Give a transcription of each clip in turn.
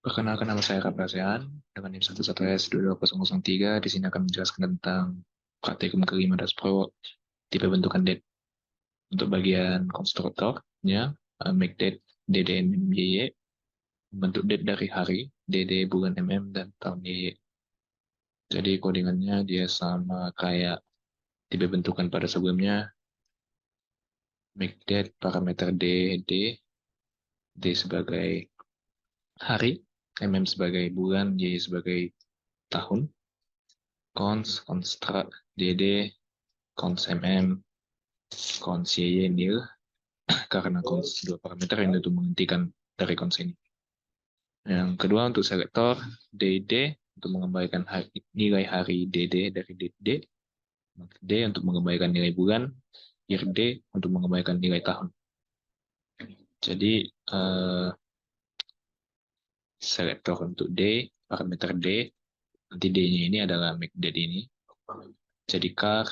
Perkenalkan, nama saya Raffi Asean dengan NIM 11S22003. Di sini akan menjelaskan tentang praktikum kelima das pro tipe bentukan DET. Untuk bagian konstruktornya, make date DDMMYY, bentuk date dari hari, DD bulan MM, dan tahun YY. Jadi codingannya dia sama kayak tipe bentukan pada sebelumnya. Make date parameter DD, D sebagai hari, MM sebagai bulan, YY sebagai tahun. Construct DD, cons MM, cons YY nil, karena cons dua parameter yang itu menghentikan dari cons ini. Yang kedua untuk selektor DD untuk mengembalikan nilai hari DD dari DD, D untuk mengembalikan nilai bulan, year D untuk mengembalikan nilai tahun. Jadi selektor untuk D, parameter D, nanti D-nya ini adalah make date ini. Jadi char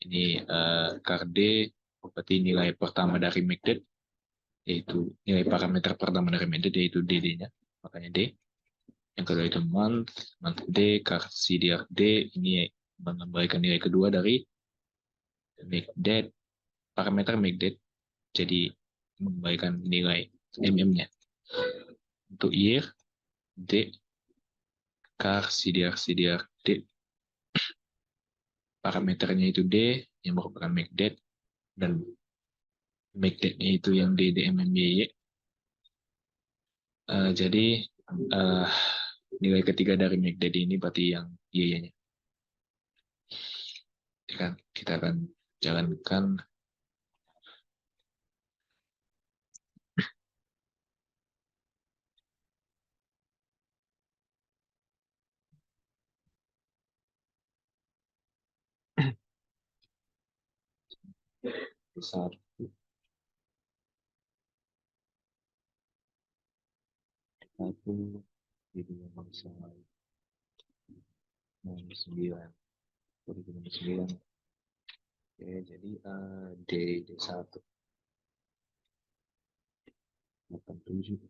ini char D berarti nilai pertama dari make date, yaitu nilai parameter pertama dari make date, yaitu DD-nya, makanya D. Yang kedua itu month D, char CDR D, ini mengembalikan nilai kedua dari make date, parameter make date, jadi mengembalikan nilai MM-nya. Untuk year, D, char CDR D, parameternya itu D, yang merupakan make date, dan make date-nya itu yang DDMMYY. Jadi nilai ketiga dari make date ini berarti yang Y-nya. Kita akan jalankan. Besar. Satu, jadi memang sama 9, 9. Oke, jadi D1 87.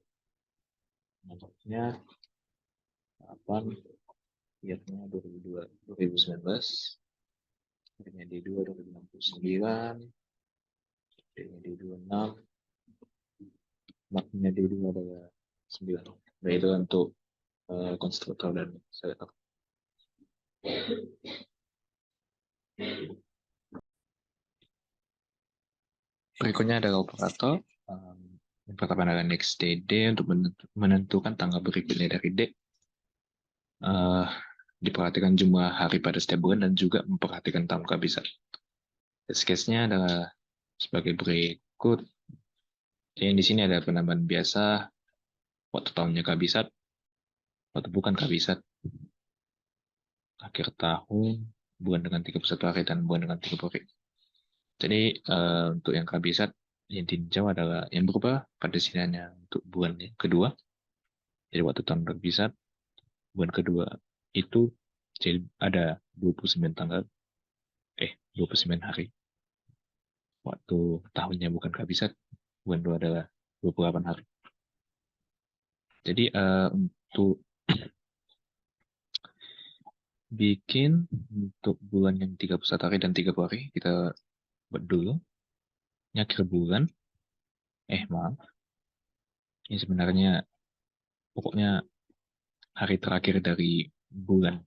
Nampaknya 8, lihatnya 2019. Akhirnya D2 2069. D-nya D26. Maknya D2 adalah 9. Nah, itu untuk konstruktor dan selektor. Berikutnya adalah operator. Yang pertama adalah next DD untuk menentukan tanggal berikutnya dari D. Diperhatikan jumlah hari pada setiap bulan dan juga memperhatikan tahun kehabisan. Test case-nya adalah sebagai berikut. Jadi di sini ada penambahan biasa, waktu tahunnya kehabisan, waktu bukan kehabisan, akhir tahun, bulan dengan 31 hari, dan bulan dengan 30 hari. Jadi untuk yang kehabisan, yang ditinjau adalah yang berubah pada sininya untuk bulan yang kedua. Jadi waktu tahun kehabisan, bulan kedua itu jadi ada 29 tanggal, 29 hari. Waktu tahunnya bukan kehabisan, bulan 2 adalah 28 hari. Jadi untuk bikin untuk bulan yang 31 hari dan 30 hari, kita buat dulu. Ini akhir bulan. Maaf. Ini sebenarnya pokoknya hari terakhir dari bulan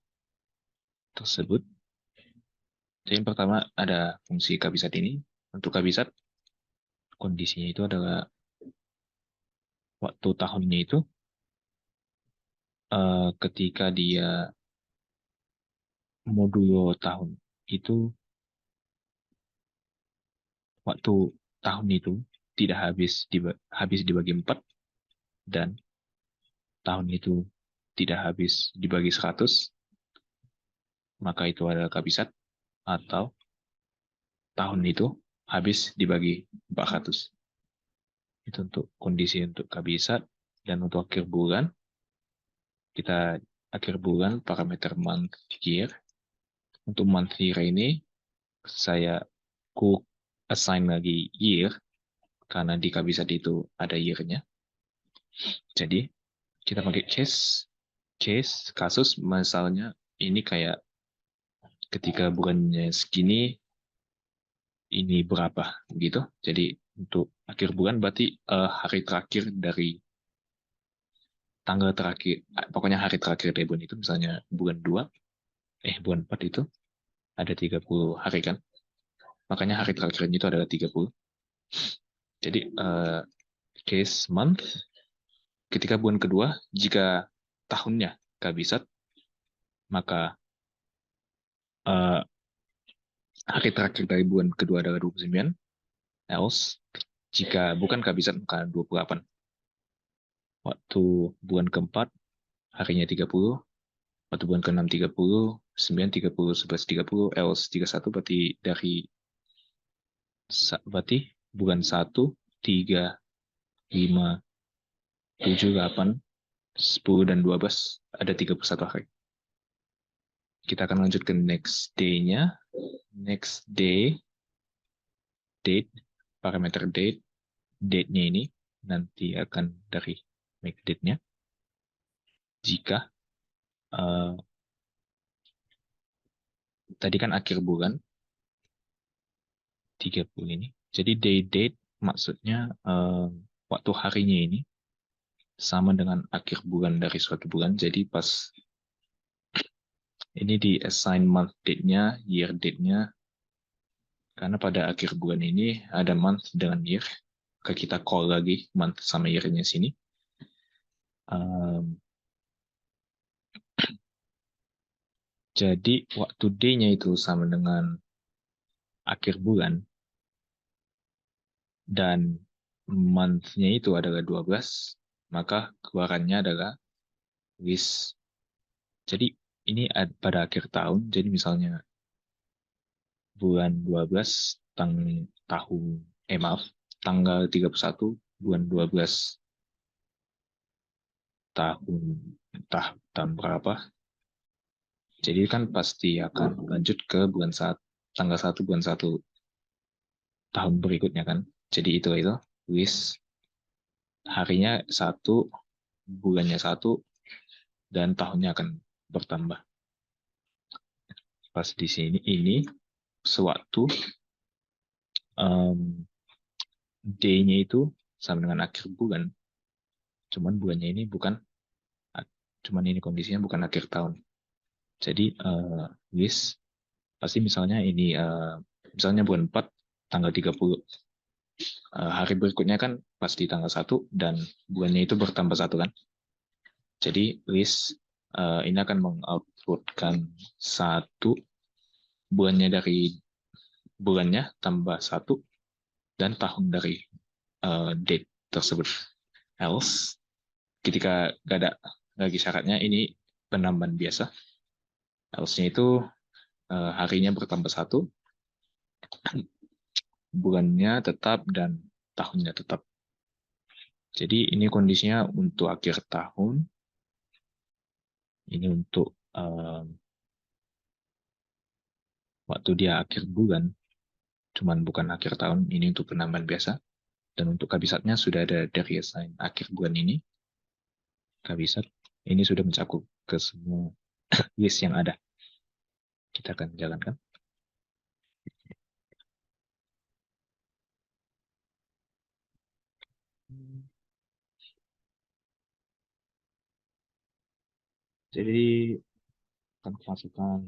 tersebut. Jadi yang pertama ada fungsi kabisat ini. Untuk kabisat, kondisinya itu adalah waktu tahunnya itu ketika dia modulo tahun itu, waktu tahun itu tidak habis dibagi 4, dan tahun itu tidak habis dibagi 100, maka itu adalah kabisat, atau tahun itu habis dibagi 400. Itu untuk kondisi untuk kabisat. Dan untuk akhir bulan, kita akhir bulan parameter month year. Untuk month year ini saya assign lagi year karena di kabisat itu ada year-nya. Jadi kita pakai case kasus misalnya ini kayak ketika bulannya segini ini berapa gitu. Jadi untuk akhir bulan berarti hari terakhir dari tanggal terakhir, pokoknya hari terakhir dari bulan itu, misalnya bulan 2, bulan 4 itu ada 30 hari kan. Makanya hari terakhirnya itu adalah 30. Jadi case month ketika bulan kedua, jika tahunnya kabisat, maka hari terakhir dari bulan kedua adalah 29, else jika bukan kabisat maka 28. Waktu bulan keempat harinya 30, waktu bulan ke-6 30, 9 30, 11 30, else 31 berarti bulan 1, 3, 5, 7, 8, 10, dan 12 ada 31 hari. Kita akan lanjut ke next day-nya. Next day, date, parameter date, date-nya ini nanti akan dari make date-nya. Jika tadi kan akhir bulan 30 ini. Jadi day date maksudnya waktu harinya ini sama dengan akhir bulan dari suatu bulan. Jadi pas ini di assign month date-nya, year date-nya, karena pada akhir bulan ini ada month dengan year. Kita call lagi month sama year-nya sini. Jadi waktu day-nya itu sama dengan akhir bulan, dan month-nya itu adalah 12, maka keluarannya adalah list. Jadi ini pada akhir tahun, jadi misalnya bulan 12 tanggal 31 bulan 12 tahun berapa. Jadi kan pasti akan lanjut ke tanggal 1 bulan 1 tahun berikutnya kan. Jadi itu list harinya 1, bulannya 1, dan tahunnya akan bertambah. Pas di sini ini sewaktu day-nya itu sama dengan akhir bulan. Cuman bulannya ini kondisinya bukan akhir tahun. Jadi list pasti misalnya ini misalnya bulan 4 tanggal 30. Hari berikutnya kan pasti tanggal 1 dan bulannya itu bertambah 1 kan. Jadi list ini akan mengoutputkan 1 bulannya dari bulannya tambah 1 dan tahun dari date tersebut. Else ketika nggak ada lagi syaratnya, ini penambahan biasa. Else-nya itu harinya bertambah 1, bulannya tetap, dan tahunnya tetap. Jadi ini kondisinya untuk akhir tahun. Ini untuk waktu dia akhir bulan, cuman bukan akhir tahun. Ini untuk penambahan biasa. Dan untuk kabisatnya sudah ada dari assign akhir bulan ini. Kabisat ini sudah mencakup ke semua list yang ada. Kita akan jalankan. Jadi akan masukkan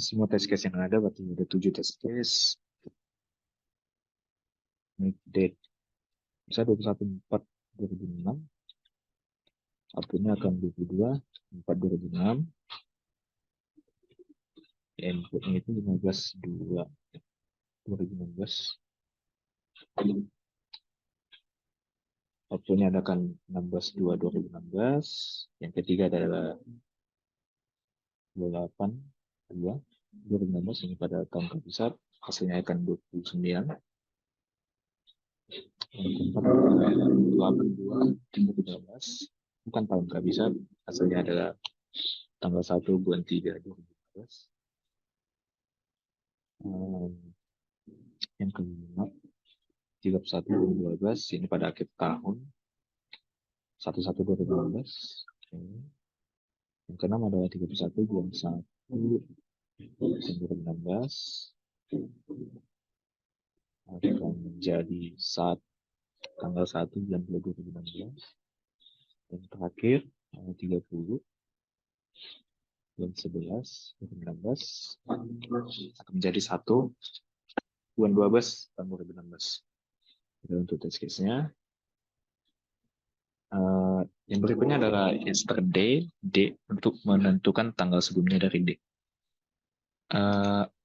semua test case yang ada, berarti ada 7 test case. Make date bisa 21/4/2006. Outputnya akan 22/4/2006. Inputnya itu 15/2/2016. Outputnya akan 16/2/2016. Yang ketiga adalah 28/2/2016. Ini pada tahun kabisat. Hasilnya akan 29. Yang keempat adalah 8/2/2015. Bukan tahun kabisat. Hasilnya adalah tanggal 1 bulan 3 2015. Yang kelima 31 bulan 12, ini pada akhir tahun. 1/1/2016. Oke. Yang keenam adalah 31 bulan 1 tahun 2016. Akan menjadi tanggal 1 bulan 2 2016. Dan terakhir, tanggal 30 bulan 11 2016 akan menjadi 1 bulan 12 tahun 2016. Dan untuk test case-nya, yang berikutnya adalah yesterday, D, untuk menentukan tanggal sebelumnya dari D.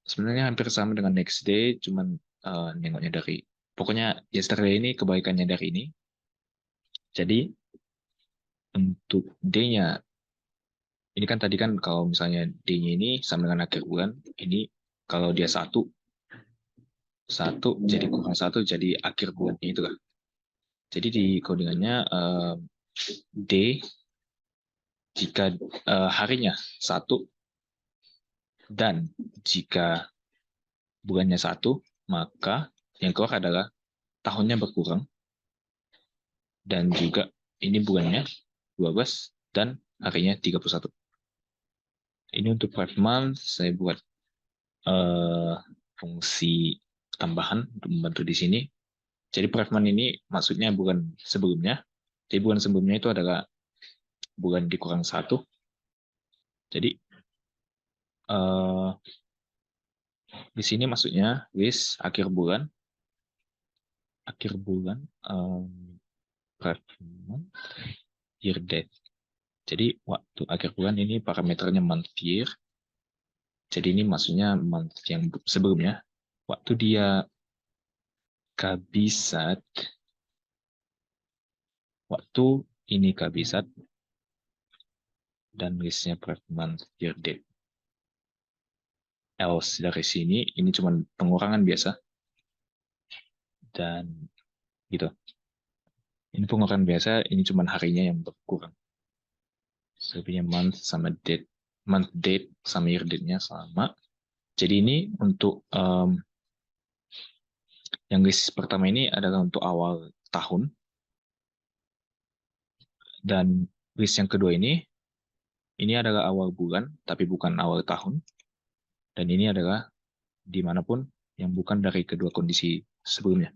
Sebenarnya hampir sama dengan next day, cuman nengoknya dari, pokoknya yesterday ini kebaikannya dari ini. Jadi untuk D-nya, ini kan tadi kan kalau misalnya D-nya ini sama dengan akhir bulan, ini kalau dia satu jadi kurang 1 jadi akhir bulannya itu kan. Jadi di codingannya D jika harinya 1 dan jika bulannya 1, maka yang keluar adalah tahunnya berkurang dan juga ini bulannya 12 dan harinya 31. Ini untuk 5 month saya buat fungsi tambahan untuk membantu di sini. Jadi 5 month ini maksudnya bulan sebelumnya. Jadi bulan sebelumnya itu adalah bulan dikurang 1. Jadi di sini maksudnya with akhir bulan 5 month year date. Jadi waktu akhir bulan ini parameternya month year. Jadi ini maksudnya month yang sebelumnya. Waktu dia kabisat, waktu ini kabisat, dan listnya per month year date. Else dari sini, ini cuma pengurangan biasa. Dan gitu. Ini pengurangan biasa, ini cuma harinya yang berkurang. Sebenarnya month sama date. Month date sama year date-nya sama. Jadi ini untuk yang list pertama ini adalah untuk awal tahun. Dan list yang kedua ini adalah awal bulan, tapi bukan awal tahun. Dan ini adalah dimanapun yang bukan dari kedua kondisi sebelumnya.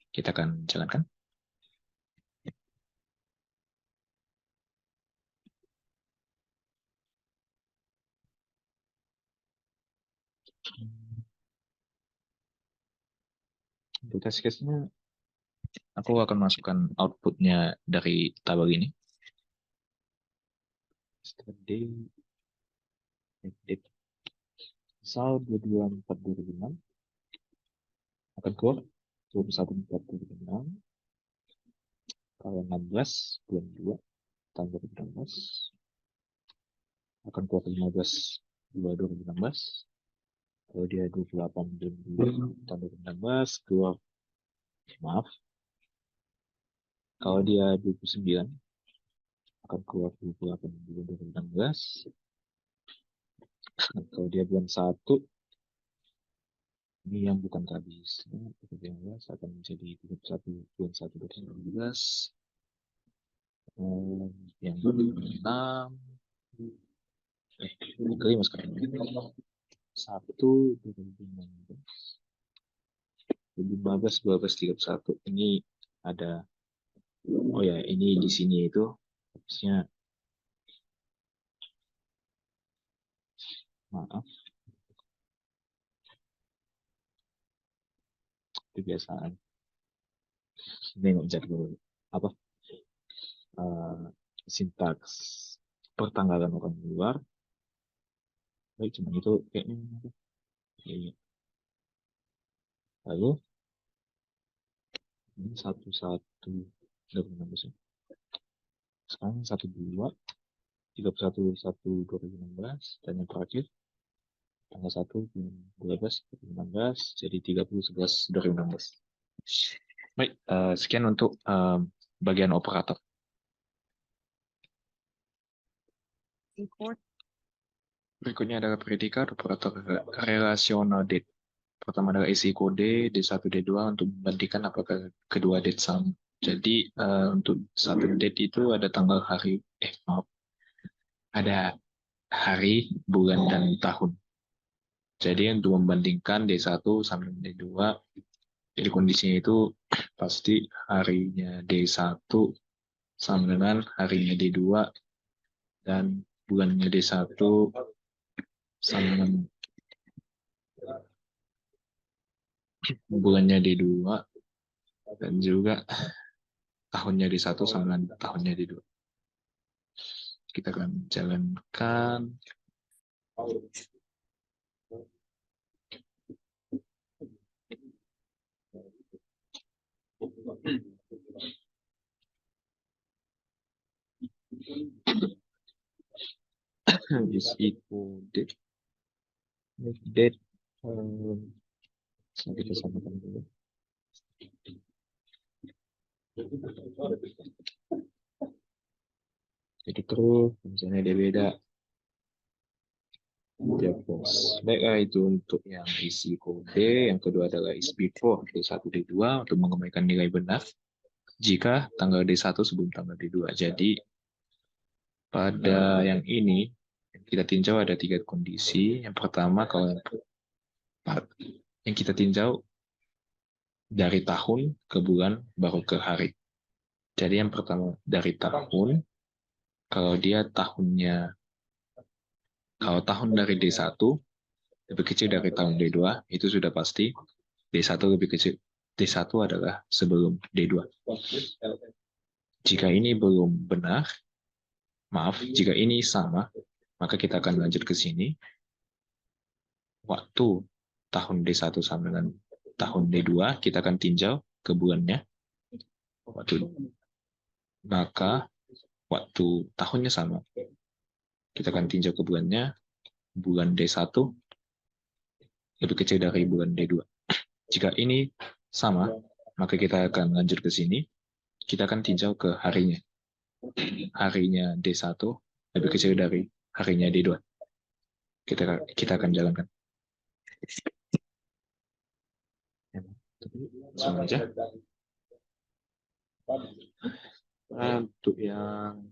Kita akan jalankan. Untuk test case-nya, aku akan masukkan output-nya dari tabel ini. Yesterday, misal 22/4/2006 akan keluar 21/4/2006, kalau 16 bulan 2 tahun 2016 akan keluar 15/2/2016. Kalau dia 28 bulan 2 tahun 2016 keluar, maaf, kalau dia 29 akan keluar 28 bulan 2016. Kalau dia bulan 1, ini yang bukan habis, 2016 akan menjadi 31 bulan 1 2016. Yang 6, kelima sekarang. 1 2015, 12 31. Ini ada, oh ya, ini di sini itu harusnya, maaf, kebiasaan nengok jadwal apa sintaks pertanggalan orang luar. Baik, cuma itu kayaknya. Lalu ini 11 2016. Sekarang 12 31/1/2016 dan yang terakhir tanggal 1 bulan 12 2016 jadi 30/11/2016. Baik, sekian untuk bagian operator. Berikutnya adalah predikat operator relational date. pertama adalah isi kode D1, D2 untuk membandingkan apakah kedua date sama. Jadi untuk satu date itu ada tanggal hari, maaf, ada hari, bulan, dan tahun. Jadi untuk membandingkan D1 sama D2, jadi kondisinya itu pasti harinya D1 sama dengan harinya D2 dan bulannya D1 sama dengan bulannya D2 dan juga tahunnya D1 sama dengan tahunnya D2. Kita akan jalankan. Is equal date. Date. Kita samakan dulu. Jadi terus, misalnya dia beda. Ya, bos. Baiklah, itu untuk yang isi kode. Yang kedua adalah is before D1, D2 untuk mengembalikan nilai benar jika tanggal D1 sebelum tanggal D2. Jadi pada yang ini kita tinjau ada 3 kondisi. Yang pertama, kalau yang kita tinjau dari tahun ke bulan baru ke hari. Jadi yang pertama dari tahun, kalau tahun dari D1 lebih kecil dari tahun D2, itu sudah pasti D1 lebih kecil. D1 adalah sebelum D2. Jika ini belum benar, jika ini sama, maka kita akan lanjut ke sini. Waktu tahun D1 sama dengan tahun D2, kita akan tinjau ke bulannya. Maka waktu tahunnya sama, kita akan tinjau ke bulannya. Bulan D1 lebih kecil dari bulan D2. Jika ini sama, maka kita akan lanjut ke sini. Kita akan tinjau ke harinya. Harinya D1 lebih kecil dari harinya D2. Kita akan jalankan. Sama aja. Untuk yang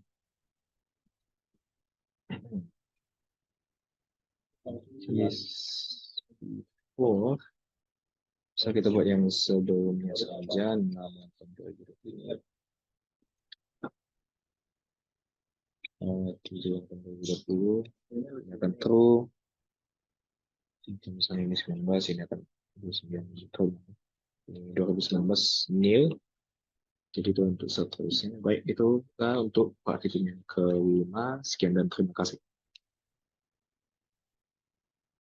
before, bisa kita buat yang sebelumnya saja, nama pemberi ini. Tujuan pemberi 20 ini akan true. Misalnya ini 19, ini akan 29 true. Ini 2019 nil. Jadi itu untuk seterusnya. Baik, itu untuk praktik yang kelima. Sekian dan terima kasih.